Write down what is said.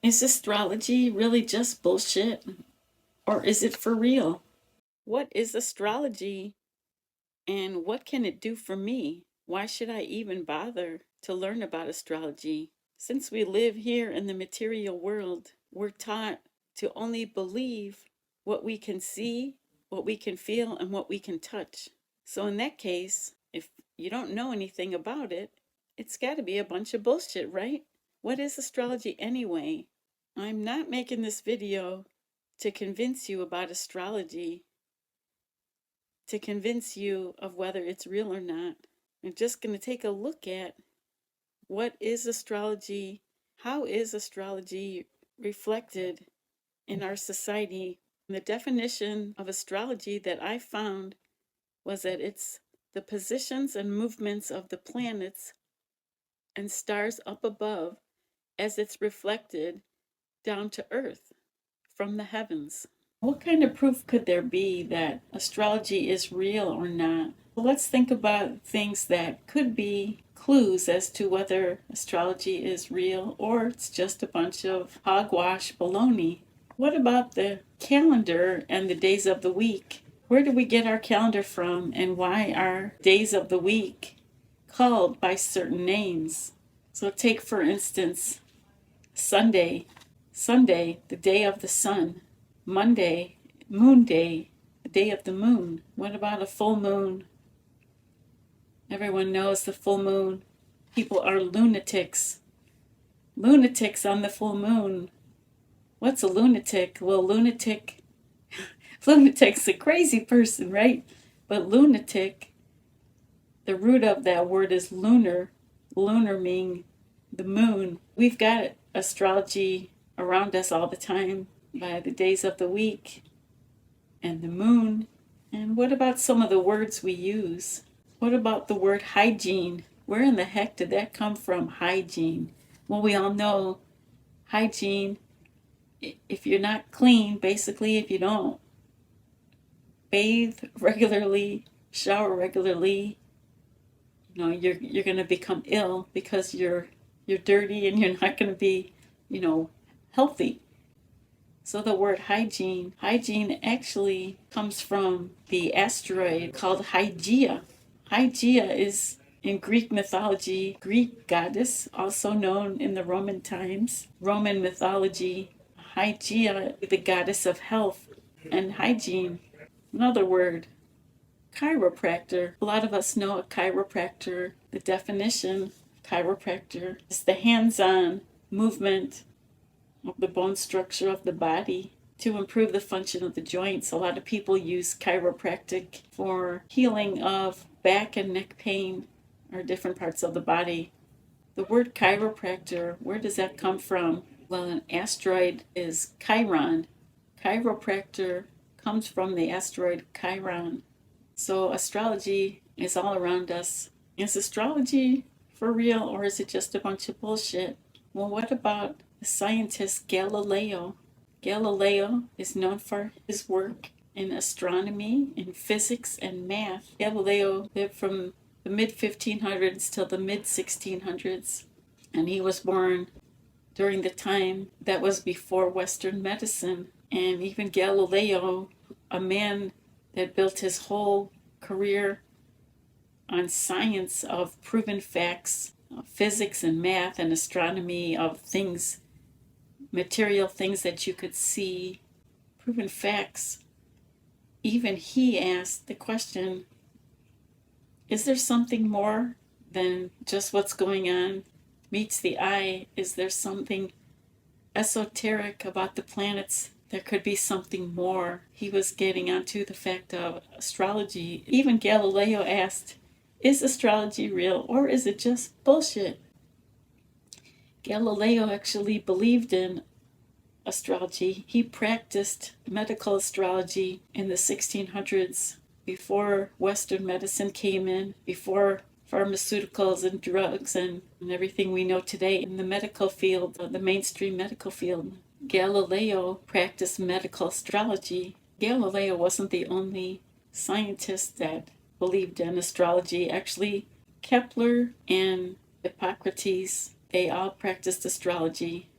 Is astrology really just bullshit? Or is it for real? What is astrology and what can it do for me? Why should I even bother to learn about astrology? Since we live here in the material world, we're taught to only believe what we can see, what we can feel, and what we can touch. So, in that case, if you don't know anything about it, it's got to be a bunch of bullshit, right? What is astrology anyway? I'm not making this video to convince you about astrology, to convince you of whether it's real or not. I'm just going to take a look at what is astrology, how is astrology reflected in our society. And the definition of astrology that I found was that it's the positions and movements of the planets and stars up above as it's reflected down to earth from the heavens. What kind of proof could there be that astrology is real or not? Well, let's think about things that could be clues as to whether astrology is real or it's just a bunch of hogwash baloney. What about the calendar and the days of the week? Where do we get our calendar from, and why are days of the week called by certain names? So take, for instance, Sunday, the day of the sun. Monday, moon day, the day of the moon. What about a full moon? Everyone knows the full moon. People are lunatics. Lunatics on the full moon. What's a lunatic? Well, lunatic's a crazy person, right? But lunatic, the root of that word is lunar. Lunar meaning the moon. We've got astrology around us all the time by the days of the week and the moon. And what about some of the words we use? What about the word hygiene? Where in the heck did that come from, hygiene? Well, we all know hygiene, if you're not clean, basically, if you don't bathe regularly, shower regularly, you're going to become ill because you're dirty and you're not going to be, healthy. So the word hygiene actually comes from the asteroid called Hygeia. Hygeia is in Greek mythology, Greek goddess, also known in the Roman times. Roman mythology, Hygeia, the goddess of health and hygiene. Another word, chiropractor. A lot of us know a chiropractor. The definition, chiropractor, is the hands-on movement of the bone structure of the body to improve the function of the joints. A lot of people use chiropractic for healing of back and neck pain or different parts of the body. The word chiropractor, where does that come from? Well, an asteroid is Chiron. Chiropractor comes from the asteroid Chiron. So astrology is all around us. Is astrology for real, or is it just a bunch of bullshit? Well, what about the scientist Galileo? Galileo is known for his work in astronomy, in physics, and math. Galileo lived from the mid 1500s till the mid 1600s, and he was born during the time that was before Western medicine. And even Galileo, a man that built his whole career on science of proven facts, of physics and math and astronomy, of things, material things that you could see, proven facts. Even he asked the question, is there something more than just what's going on meets the eye? Is there something esoteric about the planets? There could be something more. He was getting onto the fact of astrology. Even Galileo asked, is astrology real or is it just bullshit? Galileo actually believed in astrology. He practiced medical astrology in the 1600s, before Western medicine came in, before pharmaceuticals and drugs and everything we know today in the medical field, the mainstream medical field. Galileo practiced medical astrology. Galileo wasn't the only scientist that believed in astrology. Actually, Kepler and Hippocrates, they all practiced astrology.